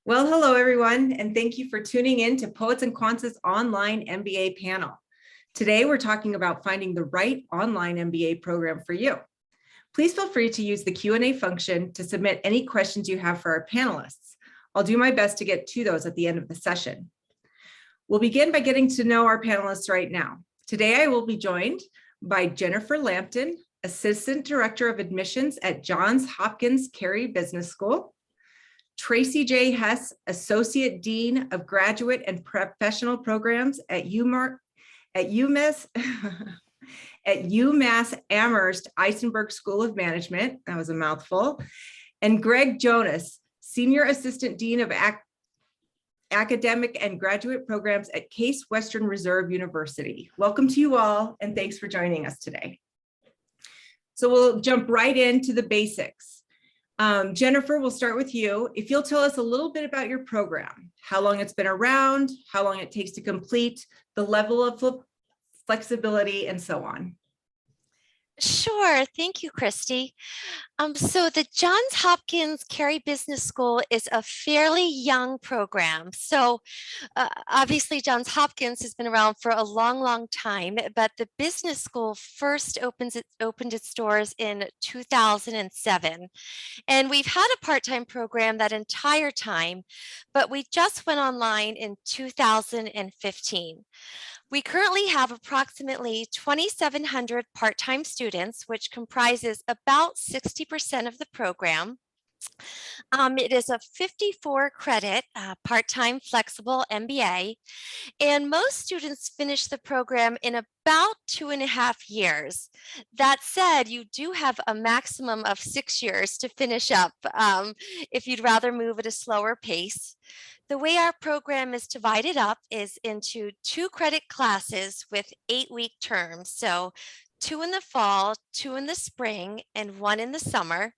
Well, hello, everyone, and thank you for tuning in to Poets and Quants' Online MBA panel. Today, we're talking about finding the right online MBA program for you. Please feel free to use the Q&A function to submit any questions you have for our panelists. I'll do my best to get to those at the end of the session. We'll begin by getting to know our panelists right now. Today, I will be joined by Jennifer Lampton, Assistant Director of Admissions at Johns Hopkins Carey Business School, Tracy J. Hess, Associate Dean of Graduate and Professional Programs at UMASS Amherst Isenberg School of Management. That was a mouthful. And Greg Jonas, Senior Assistant Dean of Academic and Graduate Programs at Case Western Reserve University. Welcome to you all, and thanks for joining us today. So we'll jump right into the basics. Jennifer, we'll start with you. If you'll tell us a little bit about your program, how long it's been around, how long it takes to complete, the level of flexibility, and so on. Sure. Thank you, Christy. So the Johns Hopkins Carey Business School is a fairly young program. So obviously Johns Hopkins has been around for a long time, but the business school first opened its doors in 2007. And we've had a part-time program that entire time, but we just went online in 2015. We currently have approximately 2,700 part-time students, which comprises about 60% of the program. It is a 54 credit part-time flexible MBA, and most students finish the program in about 2.5 years. That said, you do have a maximum of 6 years to finish up if you'd rather move at a slower pace. The way our program is divided up is into 2 credit classes with 8-week terms. So 2 in the fall, 2 in the spring, and 1 in the summer.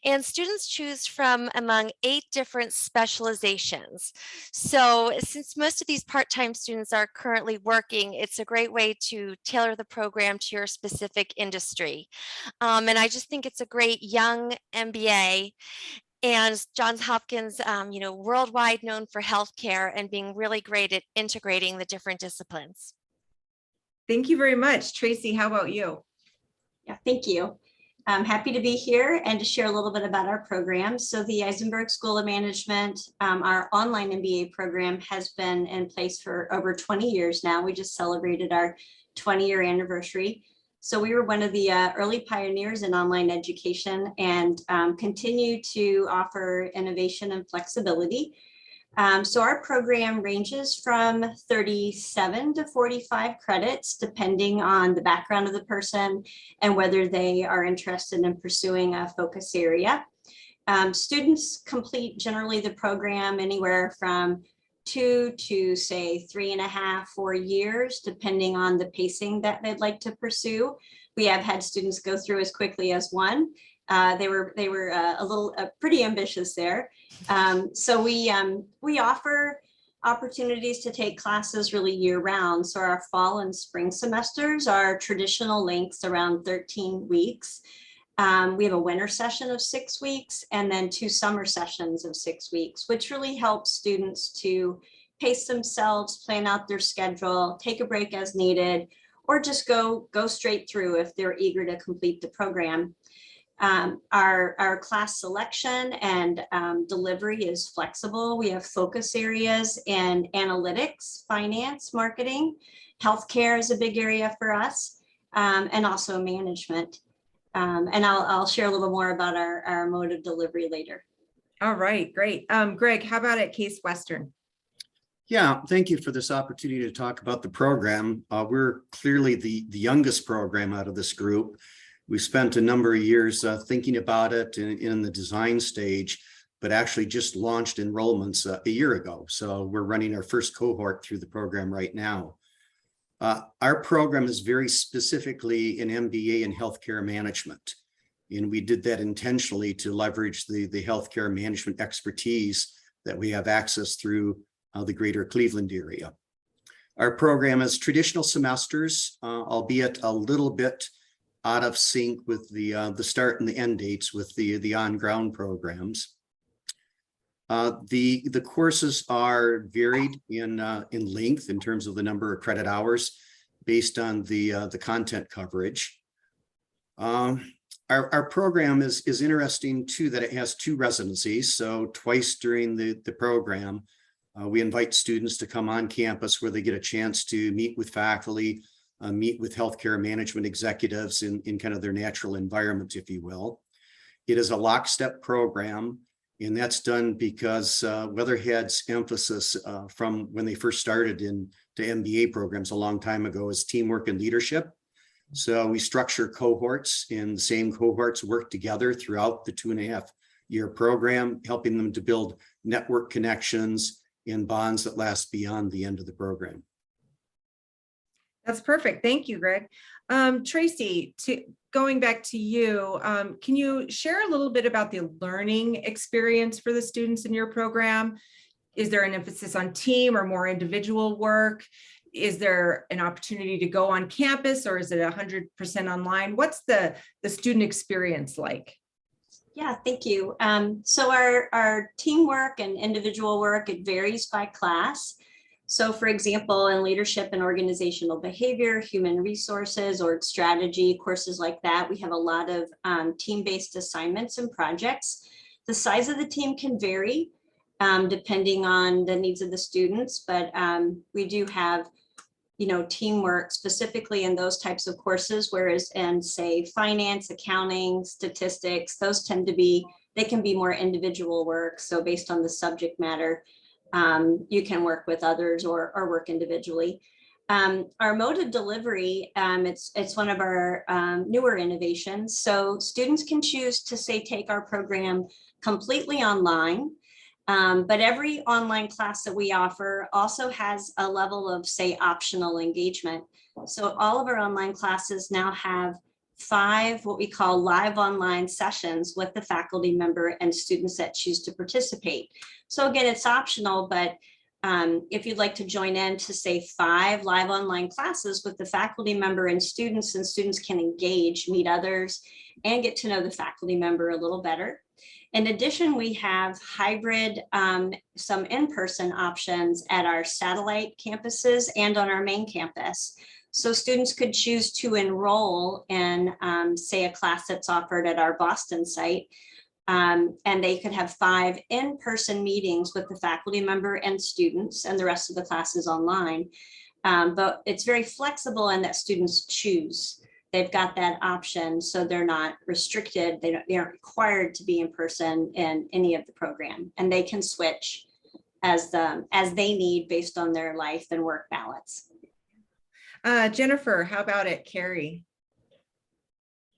And students choose from among 8 different specializations. So since most of these part-time students are currently working, it's a great way to tailor the program to your specific industry. And I just think it's a great young MBA. And Johns Hopkins, worldwide known for healthcare and being really great at integrating the different disciplines. Thank you very much. Tracy, how about you? Yeah, thank you. I'm happy to be here and to share a little bit about our program. So the Isenberg School of Management, our online MBA program has been in place for over 20 years now. We just celebrated our 20-year anniversary. So we were one of the early pioneers in online education and continue to offer innovation and flexibility. So our program ranges from 37 to 45 credits, depending on the background of the person and whether they are interested in pursuing a focus area. Students complete generally the program anywhere from 2 to say 3.5, 4 years, depending on the pacing that they'd like to pursue. We have had students go through as quickly as 1. They were a little pretty ambitious there. So we offer opportunities to take classes really year round. So our fall and spring semesters are traditional lengths around 13 weeks. We have a winter session of 6 weeks and then 2 summer sessions of 6 weeks, which really helps students to pace themselves, plan out their schedule, take a break as needed, or just go straight through if they're eager to complete the program. Our class selection and delivery is flexible. We have focus areas in analytics, finance, marketing, healthcare is a big area for us, and also management. And I'll share a little more about our mode of delivery later. All right, great. Greg, how about at Case Western? Yeah, thank you for this opportunity to talk about the program. We're clearly the youngest program out of this group. We spent a number of years thinking about it in the design stage, but actually just launched enrollments a year ago. So we're running our first cohort through the program right now. Our program is very specifically an MBA in healthcare management. And we did that intentionally to leverage the healthcare management expertise that we have access through the greater Cleveland area. Our program is traditional semesters, albeit a little bit out of sync with the start and the end dates with the on-ground programs. The courses are varied in length in terms of the number of credit hours based on the content coverage. Our program is interesting too, that it has 2 residencies. So twice during the program, we invite students to come on campus where they get a chance to meet with faculty, meet with healthcare management executives in kind of their natural environment, if you will. It is a lockstep program, and that's done because Weatherhead's emphasis from when they first started into MBA programs a long time ago is teamwork and leadership. So we structure cohorts, and the same cohorts work together throughout the 2.5-year program, helping them to build network connections and bonds that last beyond the end of the program. That's perfect. Thank you, Greg. Tracy, going back to you, can you share a little bit about the learning experience for the students in your program? Is there an emphasis on team or more individual work? Is there an opportunity to go on campus, or is it 100% online? What's the student experience like? Yeah, thank you. So our teamwork and individual work, it varies by class. So for example, in leadership and organizational behavior, human resources, org strategy, courses like that, we have a lot of team-based assignments and projects. The size of the team can vary depending on the needs of the students, but we do have, teamwork specifically in those types of courses, whereas in, say, finance, accounting, statistics, those tend to be, they can be more individual work. So based on the subject matter, you can work with others or work individually. Our mode of delivery, it's one of our newer innovations. So students can choose to, say, take our program completely online. But every online class that we offer also has a level of, say, optional engagement. So all of our online classes now have 5 what we call live online sessions with the faculty member and students that choose to participate. So again, it's optional, but if you'd like to join in to, say, 5 live online classes with the faculty member and students can engage, meet others, and get to know the faculty member a little better. In addition, we have hybrid, some in-person options at our satellite campuses and on our main campus. So students could choose to enroll in, say, a class that's offered at our Boston site, and they could have 5 in-person meetings with the faculty member and students, and the rest of the class is online. But it's very flexible in that students choose. They've got that option, so they're not restricted. They aren't required to be in person in any of the program, and they can switch as they need based on their life and work balance. Jennifer, how about it, Carrie?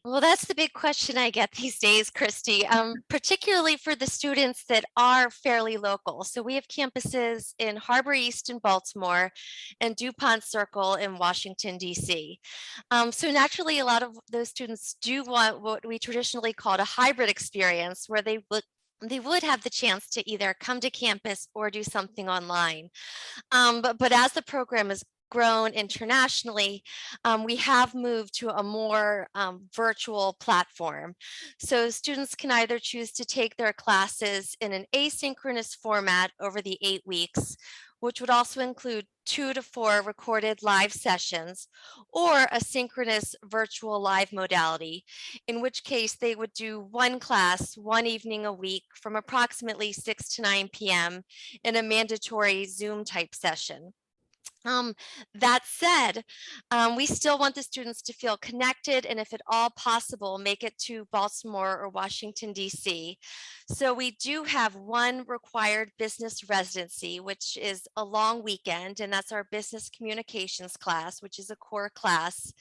Well, that's the big question I get these days, Christy, particularly for the students that are fairly local. So we have campuses in Harbor East in Baltimore and DuPont Circle in Washington, D.C. So naturally, a lot of those students do want what we traditionally called a hybrid experience, where they would have the chance to either come to campus or do something online. But as the program is grown internationally, we have moved to a more virtual platform. So students can either choose to take their classes in an asynchronous format over the 8 weeks, which would also include 2 to 4 recorded live sessions, or a synchronous virtual live modality, in which case they would do 1 class, 1 evening a week from approximately 6 to 9 p.m. in a mandatory Zoom type session. That said, we still want the students to feel connected, and if at all possible, make it to Baltimore or Washington, D.C. So we do have 1 required business residency, which is a long weekend, and that's our business communications class, which is a core class.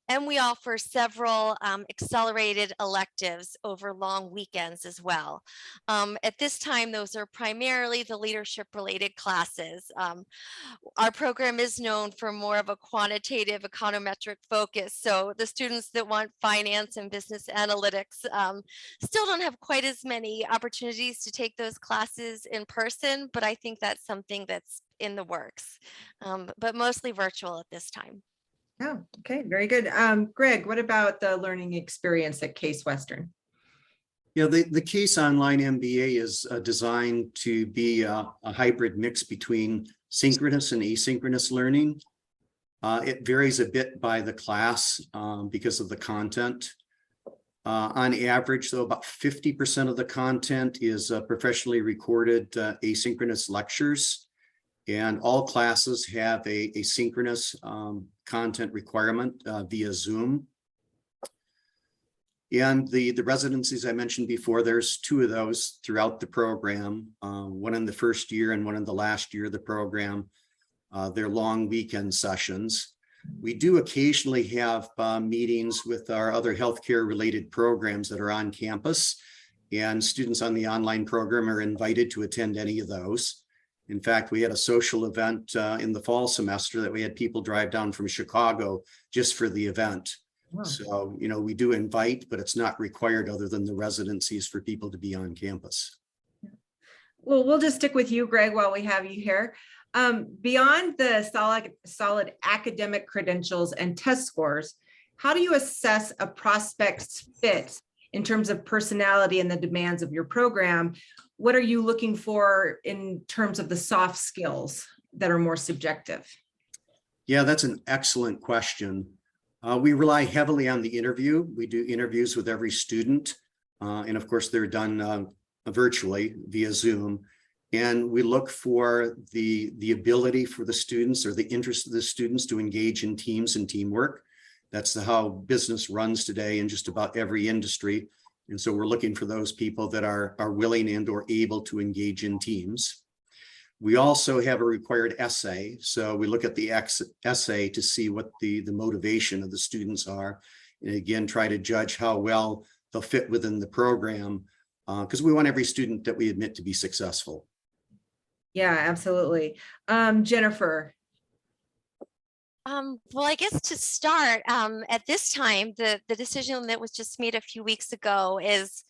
And we offer several accelerated electives over long weekends as well. At this time, those are primarily the leadership related classes. Our program is known for more of a quantitative econometric focus. So the students that want finance and business analytics still don't have quite as many opportunities to take those classes in person, but I think that's something that's in the works, but mostly virtual at this time. Oh, okay, very good. Greg, what about the learning experience at Case Western? Yeah, the CASE Online MBA is designed to be a hybrid mix between synchronous and asynchronous learning. It varies a bit by the class because of the content. On average, though, about 50% of the content is professionally recorded asynchronous lectures, and all classes have a synchronous content requirement via Zoom. And the residencies I mentioned before, there's 2 of those throughout the program, one in the first year and one in the last year of the program. They're long weekend sessions. We do occasionally have meetings with our other healthcare related programs that are on campus, and students on the online program are invited to attend any of those. In fact, we had a social event in the fall semester that we had people drive down from Chicago just for the event. Wow. So, you know, we do invite, but it's not required other than the residencies for people to be on campus. Well, we'll just stick with you, Greg, while we have you here. Beyond the solid academic credentials and test scores, how do you assess a prospect's fit in terms of personality and the demands of your program? What are you looking for in terms of the soft skills that are more subjective? Yeah, that's an excellent question. We rely heavily on the interview. We do interviews with every student. And of course, they're done virtually via Zoom. And we look for the ability for the students or the interest of the students to engage in teams and teamwork. That's how business runs today in just about every industry. And so we're looking for those people that are willing and or able to engage in teams. We also have a required essay. So we look at the essay to see what the motivation of the students are. And again, try to judge how well they'll fit within the program, because we want every student that we admit to be successful. Yeah, absolutely. Jennifer. Well, I guess to start, at this time, the decision that was just made a few weeks ago is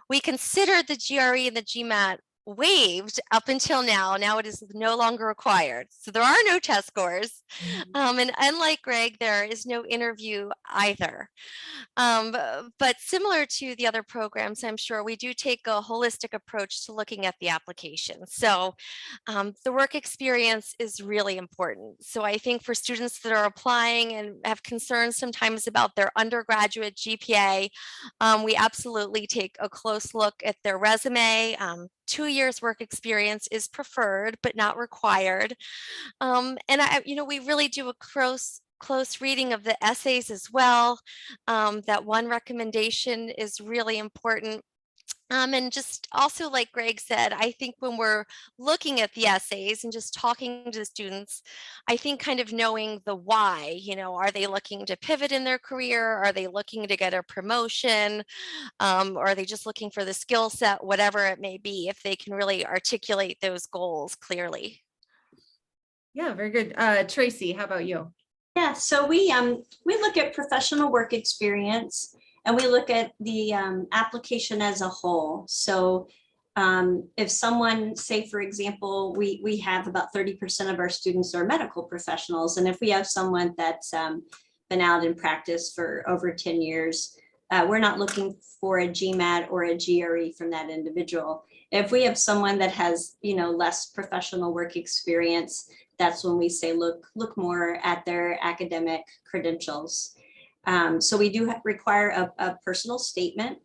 we considered the GRE and the GMAT waived up until now. Now it is no longer required. So there are no test scores. And unlike Greg, there is no interview either. But similar to the other programs, I'm sure we do take a holistic approach to looking at the application. So the work experience is really important. So I think for students that are applying and have concerns sometimes about their undergraduate GPA, we absolutely take a close look at their resume. 2 years work experience is preferred, but not required. And we really do a close reading of the essays as well. That one recommendation is really important. And just also, like Greg said, I think when we're looking at the essays and just talking to the students, I think kind of knowing the why, are they looking to pivot in their career? Are they looking to get a promotion? Or are they just looking for the skill set, whatever it may be, if they can really articulate those goals clearly. Yeah, very good. Tracy, how about you? Yeah, so we look at professional work experience, and we look at the application as a whole. So if someone, say, for example, we have about 30% of our students are medical professionals. And if we have someone that's been out in practice for over 10 years, we're not looking for a GMAT or a GRE from that individual. If we have someone that has, less professional work experience, that's when we say, look more at their academic credentials. So we do require a personal statement,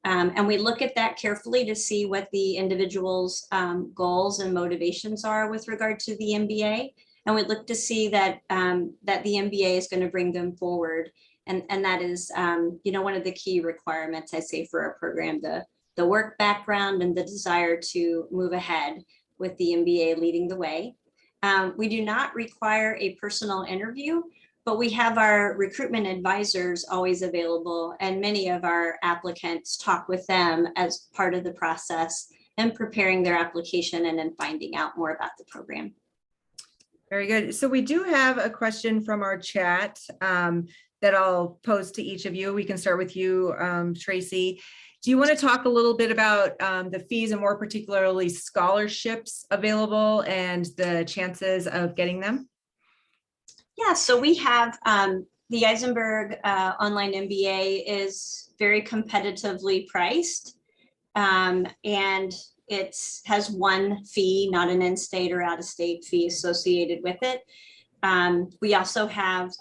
and we look at that carefully to see what the individual's goals and motivations are with regard to the MBA. And we look to see that that the MBA is going to bring them forward. And that is, one of the key requirements, I say, for our program, the work background and the desire to move ahead with the MBA leading the way. We do not require a personal interview, but we have our recruitment advisors always available, and many of our applicants talk with them as part of the process and preparing their application and then finding out more about the program. Very good. So we do have a question from our chat that I'll pose to each of you. We can start with you, Tracy. Do you want to talk a little bit about the fees and more particularly scholarships available and the chances of getting them? Yeah, so we have the Isenberg Online MBA is very competitively priced. And it has one fee, not an in-state or out-of-state fee associated with it. We also have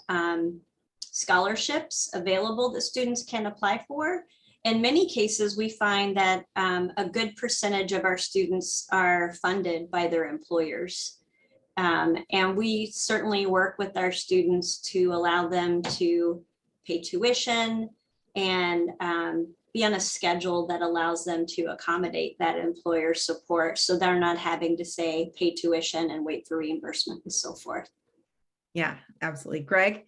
scholarships available that students can apply for. In many cases, we find that a good percentage of our students are funded by their employers. And we certainly work with our students to allow them to pay tuition and be on a schedule that allows them to accommodate that employer support, so they're not having to say pay tuition and wait for reimbursement and so forth. Yeah, absolutely. Greg?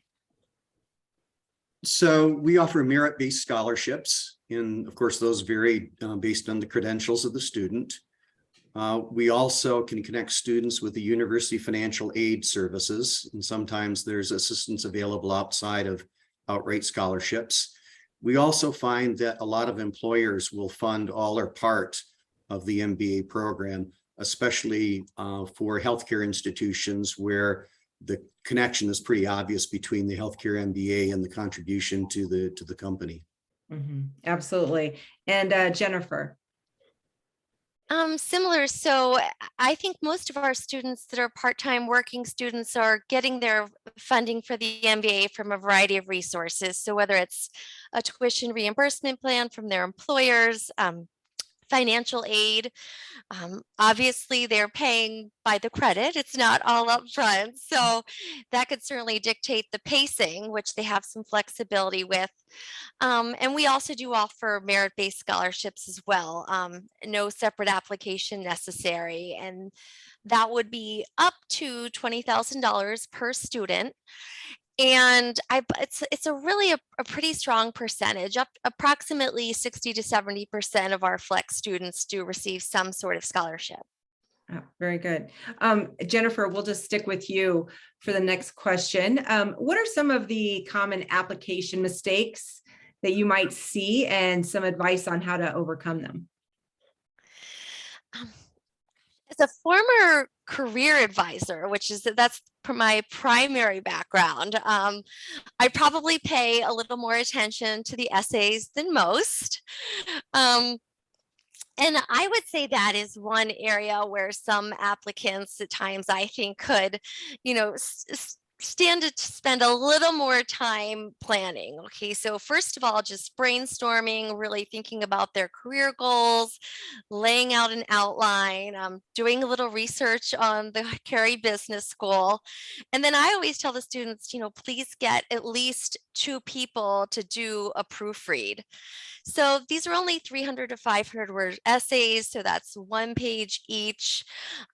So we offer merit-based scholarships, and of course, those vary based on the credentials of the student. We also can connect students with the university financial aid services, and sometimes there's assistance available outside of outright scholarships. We also find that a lot of employers will fund all or part of the MBA program, especially for healthcare institutions where the connection is pretty obvious between the healthcare MBA and the contribution to the company. Mm-hmm. Absolutely. And Jennifer? Similar. So I think most of our students that are part-time working students are getting their funding for the MBA from a variety of resources. So whether it's a tuition reimbursement plan from their employers, financial aid, obviously they're paying by the credit. It's not all up front. So that could certainly dictate the pacing, which they have some flexibility with. And we also do offer merit-based scholarships as well. No separate application necessary. And that would be up to $20,000 per student. And it's a really a pretty strong percentage. Approximately 60 to 70% of our flex students do receive some sort of scholarship. Oh, very good. Jennifer, we'll just stick with you for the next question. What are some of the common application mistakes that you might see and some advice on how to overcome them? As a former career advisor, that's my primary background, I probably pay a little more attention to the essays than most. And I would say that is one area where some applicants at times I think could, stand to spend a little more time planning. Okay, so first of all, just brainstorming, really thinking about their career goals, laying out an outline, doing a little research on the Carey Business School. And then I always tell the students, please get at least 2 people to do a proofread. So these are only 300 to 500 word essays, so that's 1 page each.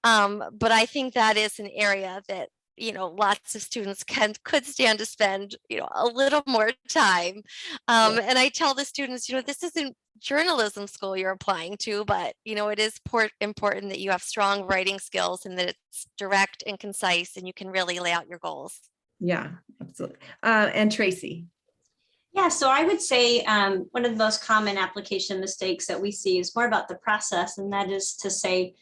But I think that is an area that lots of students could stand to spend a little more time. And I tell the students, this isn't journalism school you're applying to, but it is important that you have strong writing skills and that it's direct and concise and you can really lay out your goals. Yeah, absolutely. And Tracy? Yeah, so I would say one of the most common application mistakes that we see is more about the process, and that is to say,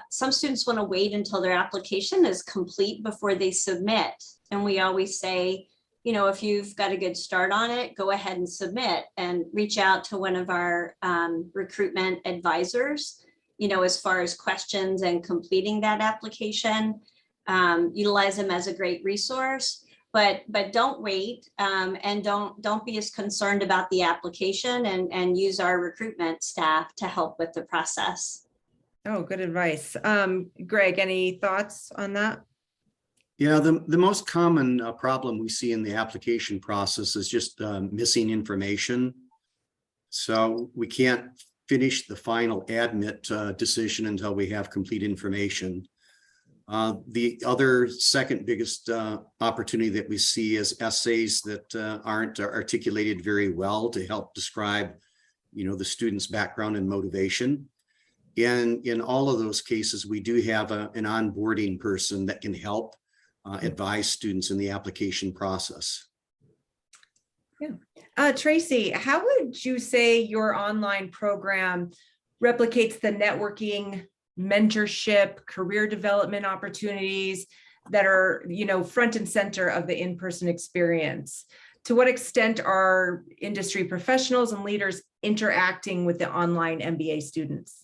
some students want to wait until their application is complete before they submit. And we always say, if you've got a good start on it, go ahead and submit and reach out to one of our recruitment advisors, as far as questions and completing that application. Utilize them as a great resource, but don't wait, and don't be as concerned about the application, and use our recruitment staff to help with the process. Oh, good advice. Greg, any thoughts on that? Yeah, the most common problem we see in the application process is just missing information. So we can't finish the final admit decision until we have complete information. The other second biggest opportunity that we see is essays that aren't articulated very well to help describe, the student's background and motivation. And in all of those cases, we do have an onboarding person that can help advise students in the application process. Yeah. Tracy, how would you say your online program replicates the networking, mentorship, career development opportunities that are, front and center of the in-person experience? to what extent are industry professionals and leaders interacting with the online MBA students?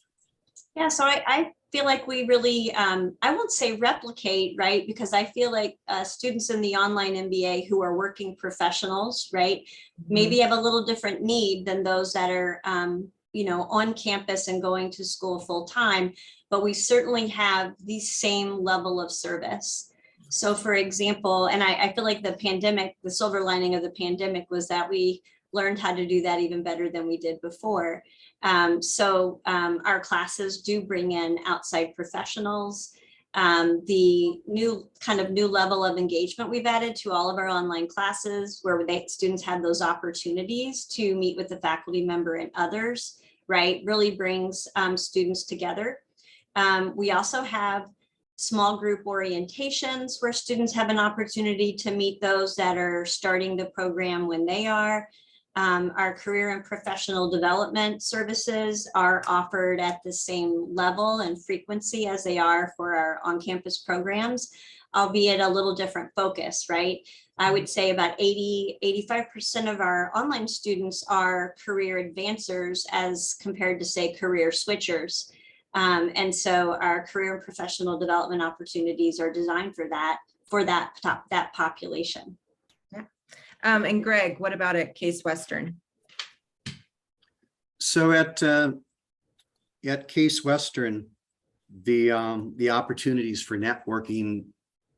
Yeah, so I feel like we really, I won't say replicate, right? Because I feel like students in the online MBA who are working professionals, right, maybe have a little different need than those that are, on campus and going to school full time, but we certainly have the same level of service. So for example, and I feel like the pandemic, the silver lining of the pandemic was that we learned how to do that even better than we did before. Our classes do bring in outside professionals. The new level of engagement we've added to all of our online classes where students have those opportunities to meet with the faculty member and others, right, really brings students together. We also have small group orientations where students have an opportunity to meet those that are starting the program when they are. Our career and professional development services are offered at the same level and frequency as they are for our on-campus programs, albeit a little different focus, right? I would say about 85% of our online students are career advancers as compared to, say, career switchers. And so our career and professional development opportunities are designed for that population. And Greg, what about at Case Western? So at Case Western, the opportunities for networking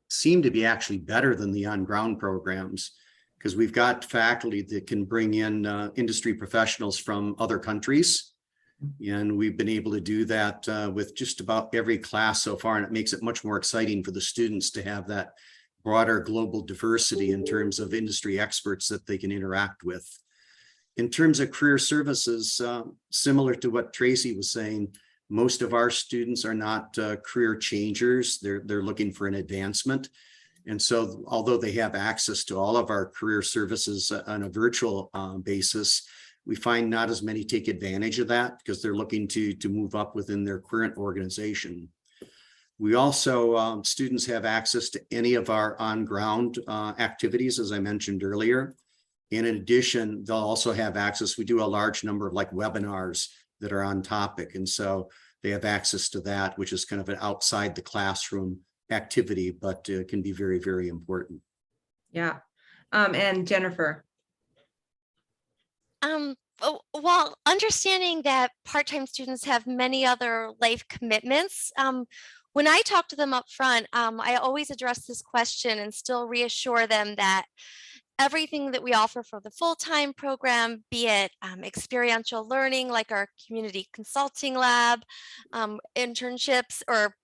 seem to be actually better than the on-ground programs, because we've got faculty that can bring in industry professionals from other countries. And we've been able to do that with just about every class so far. And it makes it much more exciting for the students to have that broader global diversity in terms of industry experts that they can interact with. In terms of career services, similar to what Tracy was saying, most of our students are not career changers. They're looking for an advancement. And so although they have access to all of our career services on a virtual basis, we find not as many take advantage of that because they're looking to move up within their current organization. We also, students have access to any of our on-ground activities, as I mentioned earlier. And in addition, they'll also have access. We do a large number of webinars that are on topic. And so they have access to that, which is kind of an outside the classroom activity, but can be very, very important. Yeah. And Jennifer. While understanding that part-time students have many other life commitments, when I talk to them up front, I always address this question and still reassure them that everything that we offer for the full-time program, be it experiential learning like our community consulting lab, internships or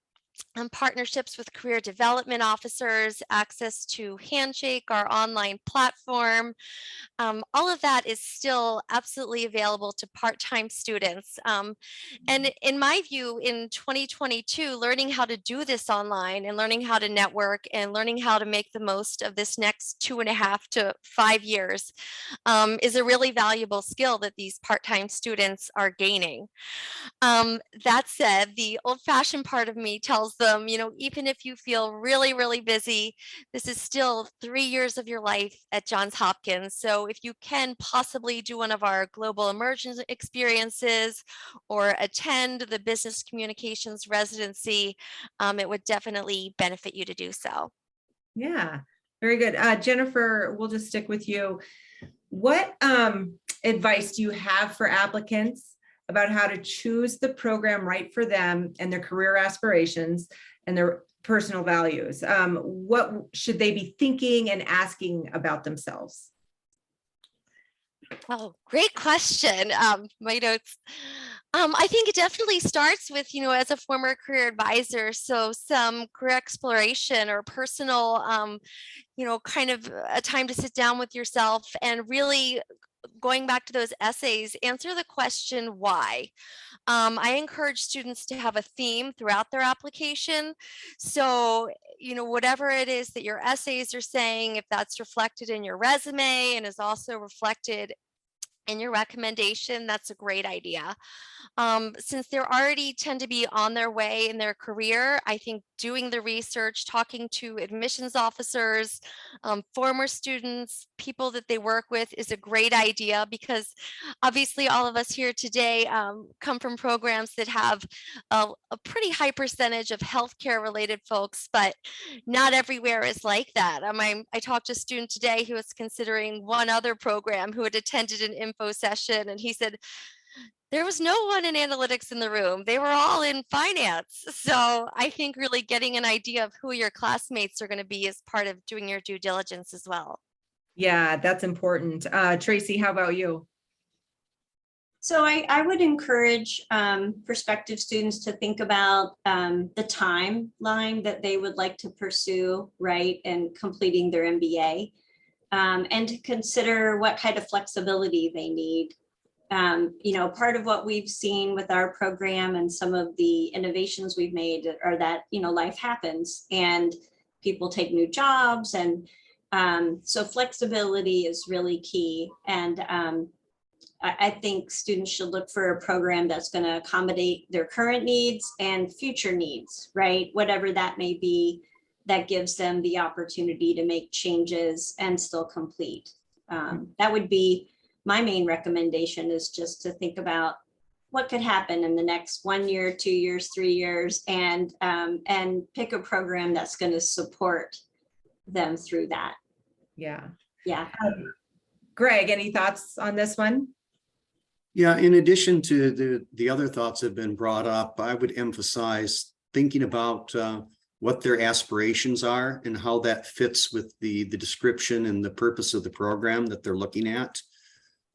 partnerships with career development officers, access to Handshake, our online platform. All of that is still absolutely available to part-time students. And in my view, in 2022, learning how to do this online and learning how to network and learning how to make the most of this next 2.5 to 5 years is a really valuable skill that these part-time students are gaining. That said, the old-fashioned part of me tells them, even if you feel really, really busy, this is still 3 years of your life at Johns Hopkins. So if you can possibly do one of our global immersion experiences or attend the business communications residency, it would definitely benefit you to do so. Yeah, very good. Jennifer, we'll just stick with you. What advice do you have for applicants about how to choose the program right for them and their career aspirations and their personal values? What should they be thinking and asking about themselves? Oh, great question. My notes. I think it definitely starts with, as a former career advisor, so some career exploration or personal, kind of a time to sit down with yourself and really going back to those essays, answer the question why. I encourage students to have a theme throughout their application. So, whatever it is that your essays are saying, if that's reflected in your resume and is also reflected in your recommendation, that's a great idea. Since they already tend to be on their way in their career, I think doing the research, talking to admissions officers, former students, people that they work with is a great idea, because obviously all of us here today come from programs that have a pretty high percentage of healthcare related folks, but not everywhere is like that. I talked to a student today who was considering one other program, who had attended an info session, and he said, there was no one in analytics in the room. They were all in finance. So I think really getting an idea of who your classmates are going to be is part of doing your due diligence as well. Yeah, that's important. Tracy, how about you? So I would encourage prospective students to think about the timeline that they would like to pursue, right, and completing their MBA, and to consider what kind of flexibility they need. You know, part of what we've seen with our program and some of the innovations we've made are that, you know, life happens and people take new jobs. And so flexibility is really key. And I think students should look for a program that's going to accommodate their current needs and future needs, right? Whatever that may be, that gives them the opportunity to make changes and still complete. That would be my main recommendation, is just to think about what could happen in the next 1 year, 2 years, 3 years, and pick a program that's going to support them through that. Yeah. Yeah. Greg, any thoughts on this one? Yeah, in addition to the other thoughts that have been brought up, I would emphasize thinking about what their aspirations are and how that fits with the description and the purpose of the program that they're looking at.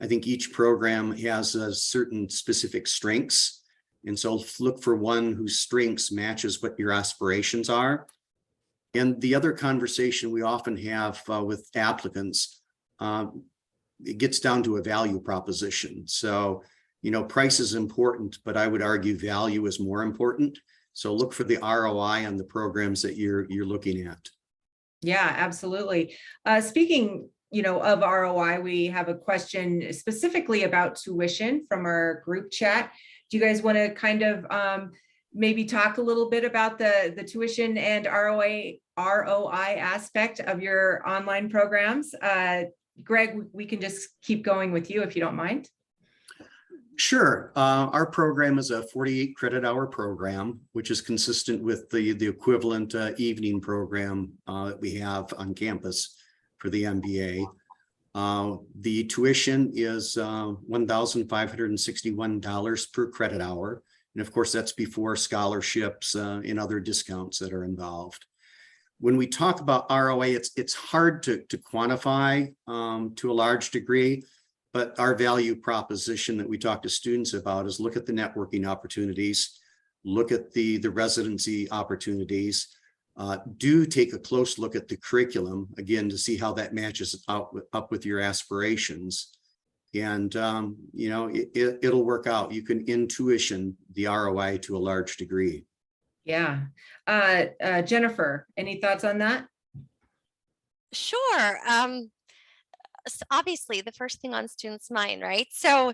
I think each program has a certain specific strengths. And so look for one whose strengths matches what your aspirations are. And the other conversation we often have with applicants, it gets down to a value proposition. So, you know, price is important, but I would argue value is more important. So look for the ROI on the programs that you're looking at. Yeah, absolutely. Speaking, you know, of ROI, we have a question specifically about tuition from our group chat. Do you guys want to kind of maybe talk a little bit about the tuition and ROI aspect of your online programs? Greg, we can just keep going with you if you don't mind. Sure. Our program is a 48 credit hour program, which is consistent with the equivalent evening program that we have on campus for the MBA. The tuition is $1,561 per credit hour. And of course, that's before scholarships and other discounts that are involved. When we talk about ROI, it's hard to quantify to a large degree, but our value proposition that we talk to students about is look at the networking opportunities, look at the residency opportunities, do take a close look at the curriculum, again, to see how that matches up with your aspirations. And, you know, it'll work out. You can intuition the ROI to a large degree. Yeah. Jennifer, any thoughts on that? Sure. So obviously the first thing on students' mind, right? So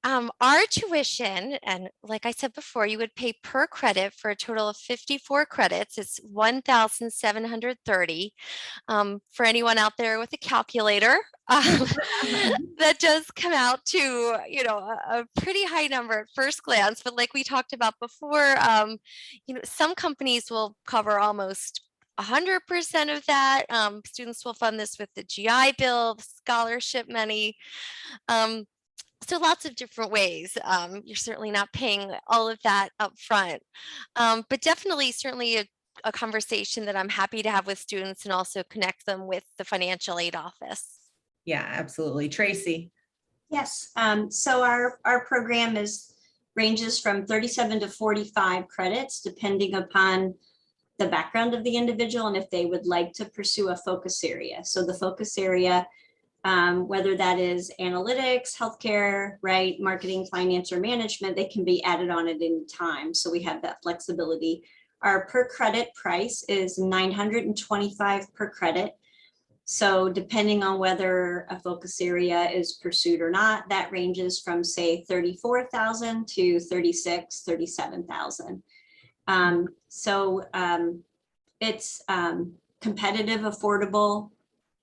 our tuition, and like I said before, you would pay per credit for a total of 54 credits. It's 1,730. For anyone out there with a calculator, that does come out to, you know, a pretty high number at first glance. But like we talked about before, you know, some companies will cover almost 100% of that. Students will fund this with the GI Bill, scholarship money. So lots of different ways. You're certainly not paying all of that up front, but definitely, certainly a conversation that I'm happy to have with students and also connect them with the financial aid office. Yeah, absolutely. Tracy. Yes. So our program ranges from 37 to 45 credits, depending upon the background of the individual and if they would like to pursue a focus area. So the focus area, whether that is analytics, healthcare, right, marketing, finance, or management, they can be added on at any time. So we have that flexibility. Our per credit price is $925 per credit. So depending on whether a focus area is pursued or not, that ranges from say 34,000 to 36, 37,000. It's competitive, affordable,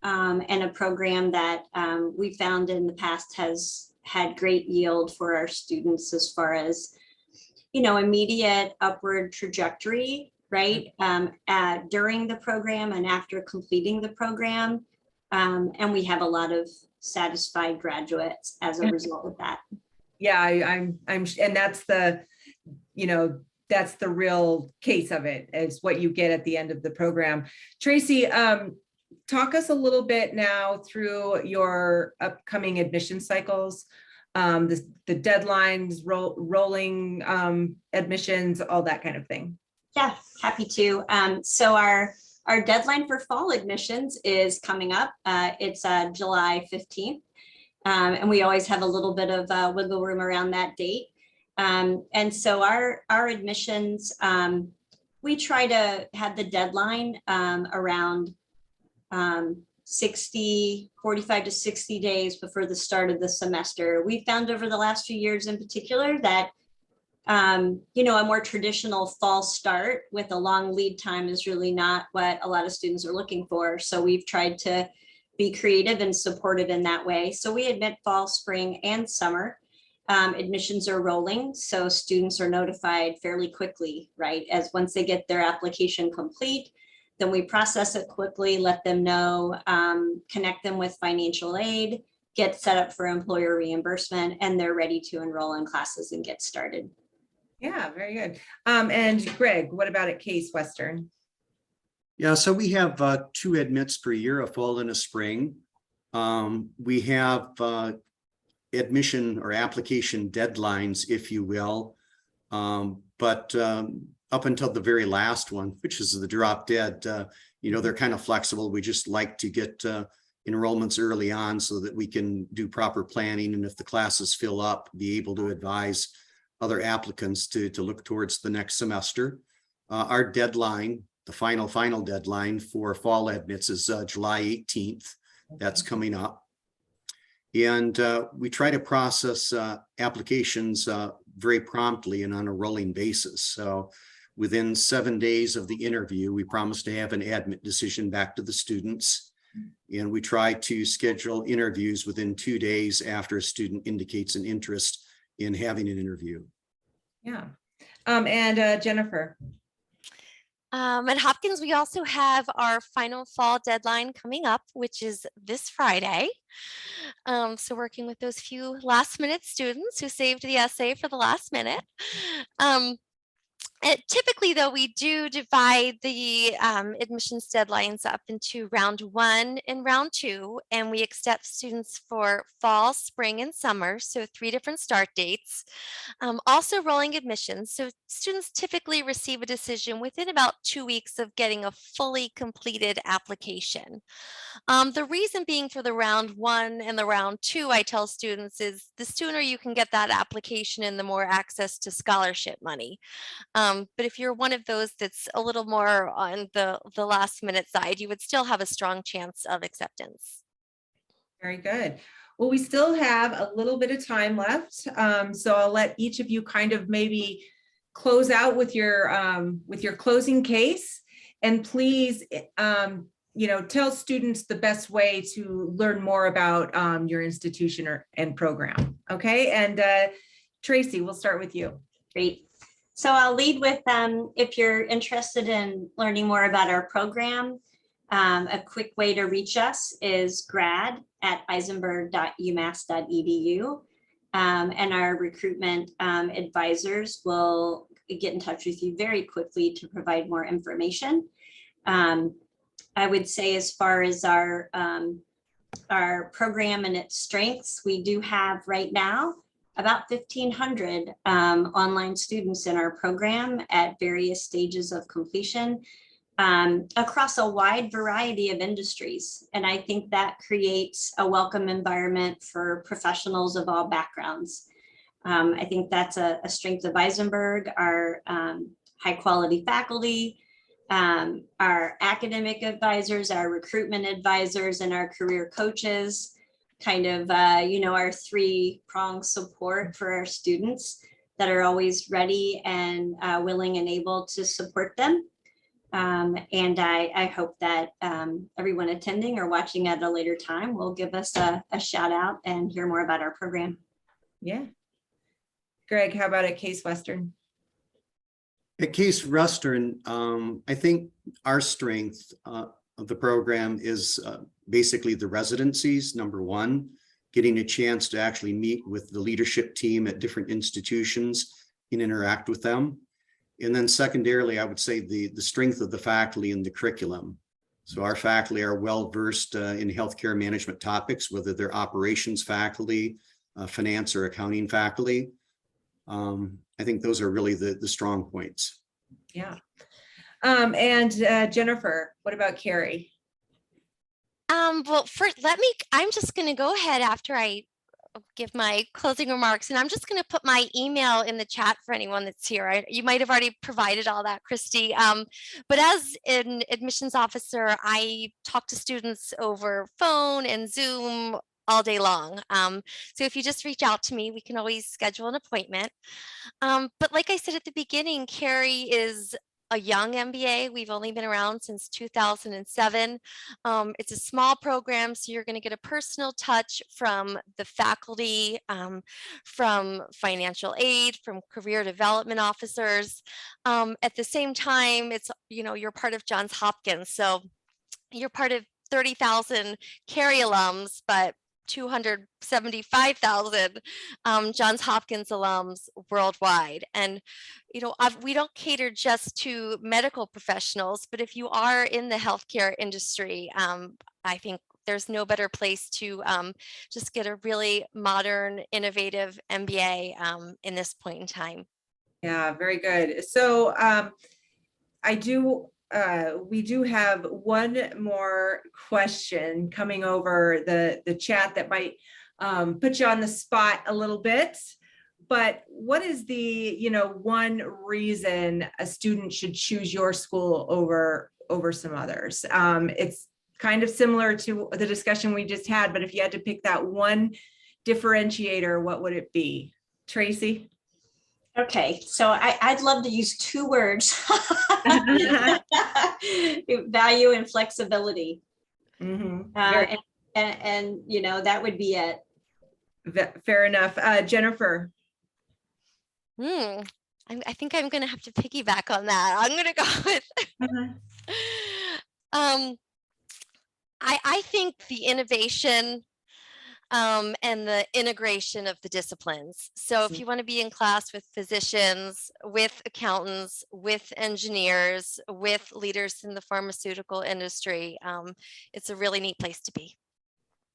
and a program that we found in the past has had great yield for our students as far as, immediate upward trajectory, right? During the program and after completing the program. And we have a lot of satisfied graduates as a result of that. Yeah, I'm, and that's the, that's the real case of it, is what you get at the end of the program. Tracy, talk us a little bit now through your upcoming admission cycles, the deadlines, rolling admissions, all that kind of thing. Yeah, happy to. So our deadline for fall admissions is coming up. It's July 15th. And we always have a little bit of wiggle room around that date. And so our admissions, we try to have the deadline around 45 to 60 days before the start of the semester. We found over the last few years in particular that a more traditional fall start with a long lead time is really not what a lot of students are looking for. So we've tried to be creative and supportive in that way. So we admit fall, spring, and summer. Admissions are rolling, so students are notified fairly quickly, right? As once they get their application complete, then we process it quickly, let them know, connect them with financial aid, get set up for employer reimbursement, and they're ready to enroll in classes and get started. Yeah, very good. And Greg, what about at Case Western? Yeah, so we have 2 admits per year, a fall and a spring. We have admission or application deadlines, if you will. But up until the very last one, which is the drop dead, they're kind of flexible. We just like to get enrollments early on so that we can do proper planning. And if the classes fill up, be able to advise other applicants to look towards the next semester. Our deadline, the final deadline for fall admits is July 18th. That's coming up. And we try to process applications very promptly and on a rolling basis. So within 7 days of the interview, we promise to have an admit decision back to the students. And we try to schedule interviews within 2 days after a student indicates an interest in having an interview. Yeah. And Jennifer. At Hopkins, we also have our final fall deadline coming up, which is this Friday. So working with those few last minute students who saved the essay for the last minute. Typically, though, we do divide the admissions deadlines up into round 1 and round 2, and we accept students for fall, spring, and summer, so 3 different start dates. Also rolling admissions, so students typically receive a decision within about 2 weeks of getting a fully completed application. The reason being for the round 1 and the round 2, I tell students, is the sooner you can get that application and the more access to scholarship money. But if you're one of those that's a little more on the last minute side, you would still have a strong chance of acceptance. Very good. Well, we still have a little bit of time left. So I'll let each of you kind of maybe close out with your closing case. And please, tell students the best way to learn more about your institution and program. Okay. And Tracy, we'll start with you. Great. So I'll lead with, if you're interested in learning more about our program, a quick way to reach us is grad@isenberg.umass.edu. And our recruitment advisors will get in touch with you very quickly to provide more information. I would say as far as our program and its strengths, we do have right now about 1,500 online students in our program at various stages of completion across a wide variety of industries. And I think that creates a welcome environment for professionals of all backgrounds. I think that's a strength of Isenberg, our high quality faculty, our academic advisors, our recruitment advisors, and our career coaches, kind of, our three-pronged support for our students that are always ready and willing and able to support them. And I hope that everyone attending or watching at a later time will give us a shout out and hear more about our program. Yeah. Greg, how about at Case Western? At Case Western, I think our strength of the program is basically the residencies, number one, getting a chance to actually meet with the leadership team at different institutions and interact with them. And then secondarily, I would say the strength of the faculty and the curriculum. So our faculty are well-versed in healthcare management topics, whether they're operations faculty, finance or accounting faculty. I think those are really the strong points. Yeah. And Jennifer, what about Carrie? Well, I'm just going to go ahead after I give my closing remarks, and I'm just going to put my email in the chat for anyone that's here. You might have already provided all that, Christy. But as an admissions officer, I talk to students over phone and Zoom all day long. So if you just reach out to me, we can always schedule an appointment. But like I said at the beginning, Carrie is a young MBA. We've only been around since 2007. It's a small program, so you're going to get a personal touch from the faculty, from financial aid, from career development officers. At the same time, it's, you're part of Johns Hopkins, so you're part of 30,000 Carrie alums, but 275,000 Johns Hopkins alums worldwide. And, we don't cater just to medical professionals, but if you are in the healthcare industry, I think there's no better place to just get a really modern, innovative MBA in this point in time. Yeah, very good. So we do have one more question coming over the chat that might put you on the spot a little bit. But what is the, one reason a student should choose your school over some others? It's kind of similar to the discussion we just had, but if you had to pick that one differentiator, what would it be? Tracy? Okay, so I'd love to use two words. Value and flexibility. Mm-hmm. And that would be it. Fair enough. Jennifer? I think I'm going to have to piggyback on that. I'm going to go with, I think the innovation and the integration of the disciplines. So if you want to be in class with physicians, with accountants, with engineers, with leaders in the pharmaceutical industry, it's a really neat place to be.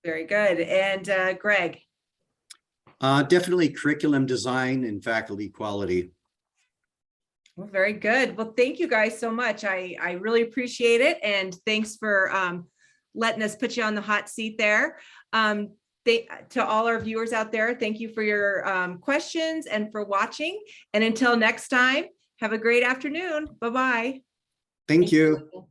Very good. And Greg? Definitely curriculum design and faculty quality. Well, very good. Well, thank you guys so much. I really appreciate it. And thanks for letting us put you on the hot seat there. To all our viewers out there, thank you for your questions and for watching. And until next time, have a great afternoon. Bye-bye. Thank you.